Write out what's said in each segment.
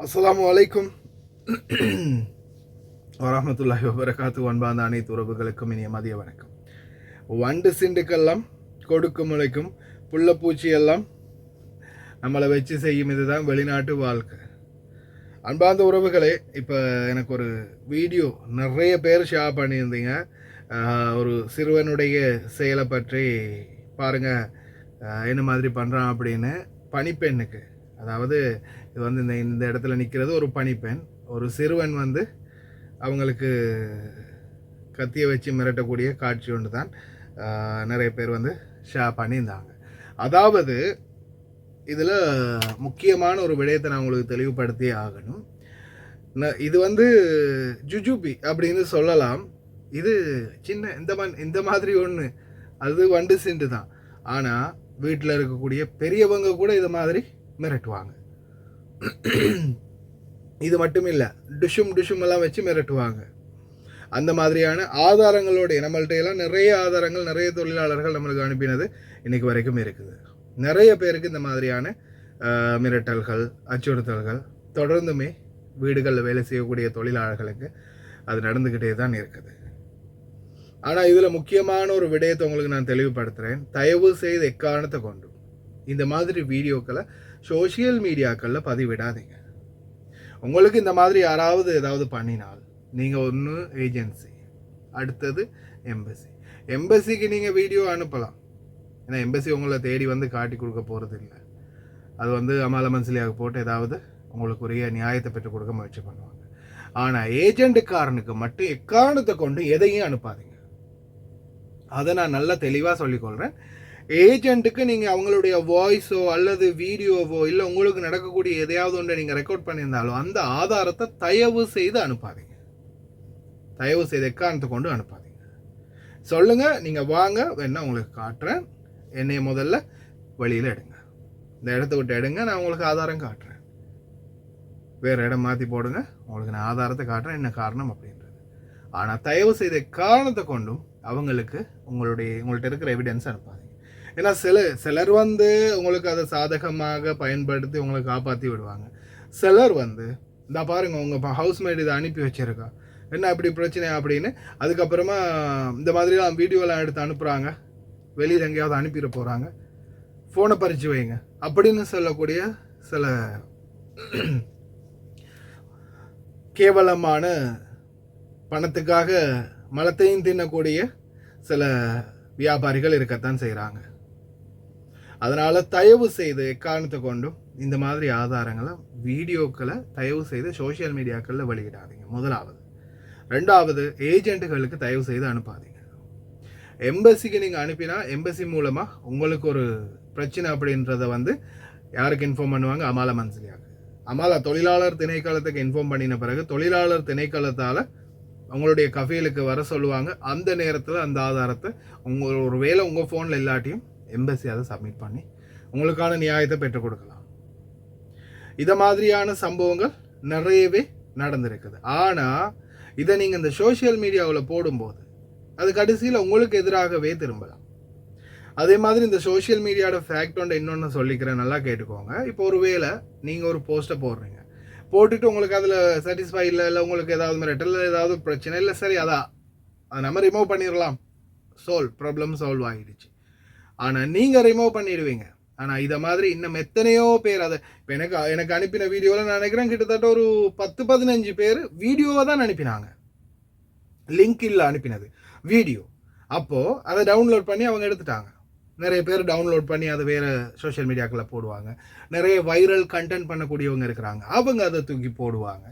அஸ்ஸலாமு அலைக்கும் வரஹ்மத்துல்லாஹி வபரகாத்து. அன்பான அனைத்து உறவுகளுக்கும் இனிய மதிய வணக்கம். வண்டு சிண்டுக்கெல்லாம் கொடுக்கும் முளைக்கும் புள்ளப்பூச்சி எல்லாம் நம்மளை வச்சு செய்யும் இதுதான் வெளிநாட்டு வாழ்க்கை. அன்பார்ந்த உறவுகளே, இப்போ எனக்கு ஒரு வீடியோ நிறைய பேர் ஷேர் பண்ணியிருந்தீங்க. ஒரு சிறுவனுடைய செயலை பற்றி பாருங்கள் என்ன மாதிரி பண்ணுறான் அப்படின்னு. பனிப்பெண்ணுக்கு, அதாவது இது வந்து இந்த இடத்துல நிற்கிறது ஒரு பனிப்பெண். ஒரு சிறுவன் வந்து அவங்களுக்கு கத்தியை வச்சு மிரட்டக்கூடிய காட்சி ஒன்று தான் நிறைய பேர் வந்து ஷேர் பண்ணியிருந்தாங்க. அதாவது இதில் முக்கியமான ஒரு விடயத்தை நான் உங்களுக்கு தெளிவுபடுத்தியே ஆகணும். இது வந்து ஜுஜுபி அப்படின்னு சொல்லலாம். இது சின்ன இந்த மாதிரி ஒன்று, அது வண்டு சிண்டு தான். ஆனால் வீட்டில் இருக்கக்கூடிய பெரியவங்க கூட இது மாதிரி மிரட்டுவாங்க. இது மட்டும் இல்லை, டிஷும் எல்லாம் வச்சு மிரட்டுவாங்க. அந்த மாதிரியான ஆதாரங்களோடைய நம்மள்ட்ட எல்லாம் நிறைய ஆதாரங்கள், நிறைய தொழிலாளர்கள் நம்மளுக்கு அனுப்பினது இன்னைக்கு வரைக்கும் இருக்குது. நிறைய பேருக்கு இந்த மாதிரியான மிரட்டல்கள், அச்சுறுத்தல்கள் தொடர்ந்துமே வீடுகளில் வேலை செய்யக்கூடிய தொழிலாளர்களுக்கு அது நடந்துக்கிட்டே தான் இருக்குது. ஆனால் இதில் முக்கியமான ஒரு விடயத்தை உங்களுக்கு நான் தெளிவுபடுத்துகிறேன். தயவு செய்து எக்காரணத்தை கொண்டு இந்த மாதிரி வீடியோக்களை சோஷியல் மீடியாக்களில் பதிவிடாதீங்க. உங்களுக்கு இந்த மாதிரி யாராவது ஏதாவது பண்ணினால் நீங்கள் ஒன்று ஏஜென்சி, அடுத்தது எம்பசிக்கு நீங்கள் வீடியோ அனுப்பலாம். ஏன்னா எம்பசி உங்களை தேடி வந்து காட்டி கொடுக்க போகிறது இல்லை. அது வந்து அமால மன்சிலியாக போட்டு ஏதாவது உங்களுக்கு உரிய நியாயத்தை பெற்றுக் கொடுக்க முயற்சி பண்ணுவாங்க. ஆனால் ஏஜென்ட்டுக்காரனுக்கு மட்டும் எக்காரணத்தை கொண்டு எதையும் அனுப்பாதீங்க. அதை நான் நல்லா தெளிவாக சொல்லிக்கொள்கிறேன். ஏஜென்ட்டுக்கு நீங்கள் அவங்களுடைய வாய்ஸோ அல்லது வீடியோவோ இல்லை உங்களுக்கு நடக்கக்கூடிய எதையாவது ஒன்றை நீங்கள் ரெக்கார்ட் பண்ணியிருந்தாலும் அந்த ஆதாரத்தை தயவு செய்து அனுப்பாதீங்க. தயவு செய்து எக்காரணத்தை கொண்டு அனுப்பாதீங்க. சொல்லுங்கள், நீங்கள் வாங்க, வேணா உங்களுக்கு காட்டுறேன், என்னைய முதல்ல வழியில் எடுங்க, இந்த இடத்த விட்டு எடுங்க, நான் உங்களுக்கு ஆதாரம் காட்டுறேன், வேறு இடம் மாற்றி போடுங்க, உங்களுக்கு நான் ஆதாரத்தை காட்டுறேன் என்ன காரணம் அப்படின்றது. ஆனால் தயவு செய்த காரணத்தை கொண்டும் அவங்களுக்கு உங்கள்கிட்ட இருக்கிற எவிடன்ஸ் அனுப்பாதீங்க. ஏன்னா சிலர் வந்து உங்களுக்கு அதை சாதகமாக பயன்படுத்தி உங்களை காப்பாற்றி விடுவாங்க. சிலர் வந்து இந்த பாருங்க, உங்கள் ஹவுஸ்மேட் இதை அனுப்பி வச்சிருக்கா, என்ன இப்படி பிரச்சனை அப்படின்னு அதுக்கப்புறமா இந்த மாதிரிலாம் வீடியோலாம் எடுத்து அனுப்புகிறாங்க, வெளியில் எங்கேயாவது அனுப்பிட போகிறாங்க, ஃபோனை பறித்து வைங்க அப்படின்னு சொல்லக்கூடிய சில கேவலமான பணத்துக்காக மலத்தையும் தின்னக்கூடிய சில வியாபாரிகள் இருக்கத்தான் செய்கிறாங்க. அதனால் தயவு செய்து எக்காரணத்தை கொண்டும் இந்த மாதிரி ஆதாரங்களை, வீடியோக்களை தயவு செய்து சோஷியல் மீடியாக்களில் வெளியிடாதீங்க. முதலாவது. ரெண்டாவது, ஏஜென்ட்டுகளுக்கு தயவு செய்து அனுப்பாதீங்க. எம்பசிக்கு நீங்கள் அனுப்பினா எம்பசி மூலமாக உங்களுக்கு ஒரு பிரச்சனை அப்படின்றத வந்து யாருக்கு இன்ஃபார்ம் பண்ணுவாங்க? அமால மன்சிலியாக்கு. அமாலா தொழிலாளர் திணைக்களத்துக்கு இன்ஃபார்ம் பண்ணின பிறகு தொழிலாளர் திணைக்களத்தால் உங்களுடைய கஃபீலுக்கு வர சொல்லுவாங்க. அந்த நேரத்தில் அந்த ஆதாரத்தை ஒரு வேளை உங்கள் ஃபோனில் இல்லாட்டியும் எம்பசி அதை சப்மிட் பண்ணி உங்களுக்கான நியாயத்தை பெற்றுக் கொடுக்கலாம். இதை மாதிரியான சம்பவங்கள் நிறையவே நடந்திருக்குது. ஆனால் இதை நீங்கள் இந்த சோஷியல் மீடியாவில் போடும்போது அது கடைசியில் உங்களுக்கு எதிராகவே திரும்பலாம். அதே மாதிரி இந்த சோஷியல் மீடியாவோட ஃபேக்ட் ஒன்று இன்னொன்று சொல்லிக்கிறேன், நல்லா கேட்டுக்கோங்க. இப்போ ஒரு வேளை நீங்கள் ஒரு போஸ்ட்டை போடுறீங்க, போட்டுட்டு உங்களுக்கு அதில் சாட்டிஸ்ஃபை இல்லை உங்களுக்கு ஏதாவது மிரட்டல், ஏதாவது பிரச்சனை இல்லை, சரி அதை நம்ம ரிமூவ் பண்ணிடலாம், ப்ராப்ளம் சால்வ் ஆகிடுச்சு. ஆனால் நீங்கள் ரிமூவ் பண்ணிடுவீங்க. ஆனால் இதை மாதிரி இன்னும் எத்தனையோ பேர் அதை இப்போ எனக்கு அனுப்பின வீடியோவில் நான் நினைக்கிறேன் கிட்டத்தட்ட ஒரு 10-15 பேர் வீடியோவை தான் அனுப்பினாங்க, லிங்க் இல்லை அனுப்பினது வீடியோ. அப்போது அதை டவுன்லோட் பண்ணி அவங்க எடுத்துட்டாங்க. நிறைய பேர் டவுன்லோட் பண்ணி அதை வேறு சோஷியல் மீடியாக்களில் போடுவாங்க. நிறைய வைரல் கண்டென்ட் பண்ணக்கூடியவங்க இருக்கிறாங்க, அவங்க அதை தூக்கி போடுவாங்க.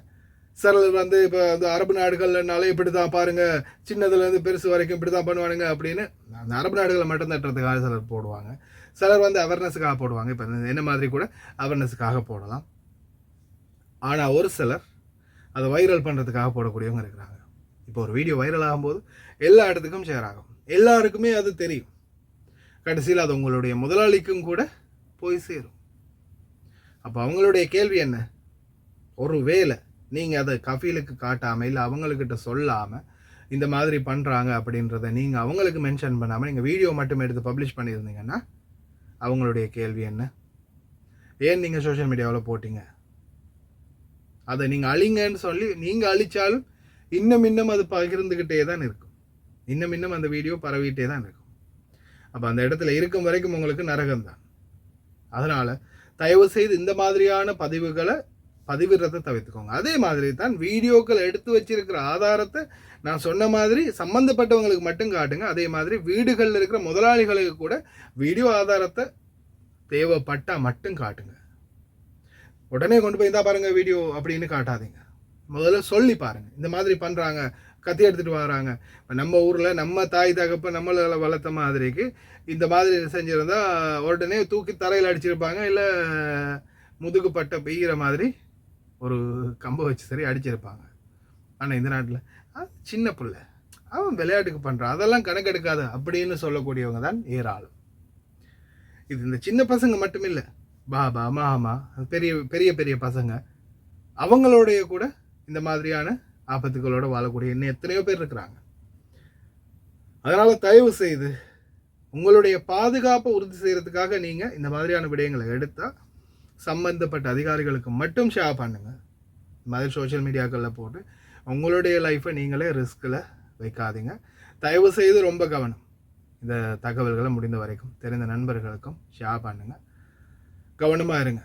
சிலர் வந்து இப்போ அந்த அரபு நாடுகள்னாலே இப்படி தான் பாருங்கள், சின்னதுலேருந்து பெருசு வரைக்கும் இப்படி தான் பண்ணுவானுங்க அப்படின்னு அந்த அரபு நாடுகளை மட்டும் தட்டுறதுக்காக சிலர் போடுவாங்க. சிலர் வந்து அவேர்னஸுக்காக போடுவாங்க. இப்போ என்ன மாதிரி கூட அவேர்னஸுக்காக போடலாம். ஆனால் ஒரு சிலர் அதை வைரல் பண்ணுறதுக்காக போடக்கூடியவங்க இருக்கிறாங்க. இப்போ ஒரு வீடியோ வைரல் ஆகும்போது எல்லா இடத்துக்கும் ஷேர் ஆகும், எல்லாருக்குமே அது தெரியும். கடைசியில் அது உங்களுடைய முதலாளிக்கும் கூட போய் சேரும். அப்போ அவங்களுடைய கேள்வி என்ன? ஒரு வேளை நீங்கள் அதை கஃபீலுக்கு காட்டாமல் இல்லை அவங்கக்கிட்ட சொல்லாமல் இந்த மாதிரி பண்ணுறாங்க அப்படின்றத நீங்கள் அவங்களுக்கு மென்ஷன் பண்ணாமல் நீங்கள் வீடியோ மட்டும் எடுத்து பப்ளிஷ் பண்ணியிருந்தீங்கன்னா அவங்களுடைய கேள்வி என்ன? ஏன் நீங்கள் சோஷியல் மீடியாவில் போட்டிங்க? அதை நீங்கள் அழிங்கன்னு சொல்லி நீங்கள் அழிச்சாலும் இன்னும் அது பகிர்ந்துக்கிட்டே தான் இருக்கும். இன்னும் அந்த வீடியோ பரவிட்டே தான் இருக்கும். அப்போ அந்த இடத்துல இருக்கும் வரைக்கும் உங்களுக்கு நரகம்தான். அதனால் தயவு செய்து இந்த மாதிரியான பதிவுகளை பதிவிடுறதை தவிர்த்துக்கோங்க. அதே மாதிரி தான் வீடியோக்கள் எடுத்து வச்சிருக்கிற ஆதாரத்தை நான் சொன்ன மாதிரி சம்மந்தப்பட்டவங்களுக்கு மட்டும் காட்டுங்க. அதே மாதிரி வீடுகளில் இருக்கிற முதலாளிகளுக்கு கூட வீடியோ ஆதாரத்தை தேவைப்பட்டால் மட்டும் காட்டுங்க. உடனே கொண்டு போய் தான் பாருங்கள் வீடியோ அப்படின்னு காட்டாதீங்க. முதல்ல சொல்லி பாருங்கள், இந்த மாதிரி பண்ணுறாங்க, கத்தி எடுத்துகிட்டு வராங்க. நம்ம ஊரில் நம்ம தாய் தகப்ப நம்மளை வளர்த்த மாதிரிக்கு இந்த மாதிரி செஞ்சுருந்தா உடனே தூக்கி தரையில் அடிச்சிருப்பாங்க, இல்லை முதுகு பட்டை பெய்கிற மாதிரி ஒரு கம்பை வச்சு சரி அடிச்சிருப்பாங்க. ஆனால் இந்த நாட்டில் அது சின்ன பிள்ளை, அவன் விளையாட்டுக்கு பண்ணுறான், அதெல்லாம் கணக்கெடுக்காத அப்படின்னு சொல்லக்கூடியவங்க தான் ஏராளம். இது இந்த சின்ன பசங்க மட்டும் இல்லை, பாபா மாமா பெரிய பெரிய பெரிய பசங்க அவங்களோடைய கூட இந்த மாதிரியான ஆபத்துகளோட வாழக்கூடிய இன்னும் எத்தனையோ பேர் இருக்கிறாங்க. அதனால தயவு செய்து உங்களுடைய பாதுகாப்பை உறுதி செய்யறதுக்காக நீங்க இந்த மாதிரியான விடயங்களை எடுத்தா சம்பந்தப்பட்ட அதிகாரிகளுக்கு மட்டும் ஷேர் பண்ணுங்க. இந்த மாதிரி சோஷியல் மீடியாக்களில் போட்டு உங்களுடைய லைஃப்பை நீங்களே ரிஸ்கில் வைக்காதீங்க. தயவு செய்து ரொம்ப கவனம். இந்த தகவல்களை முடிந்த வரைக்கும் தெரிந்த நண்பர்களுக்கும் ஷேர் பண்ணுங்க. கவனமாக இருங்க.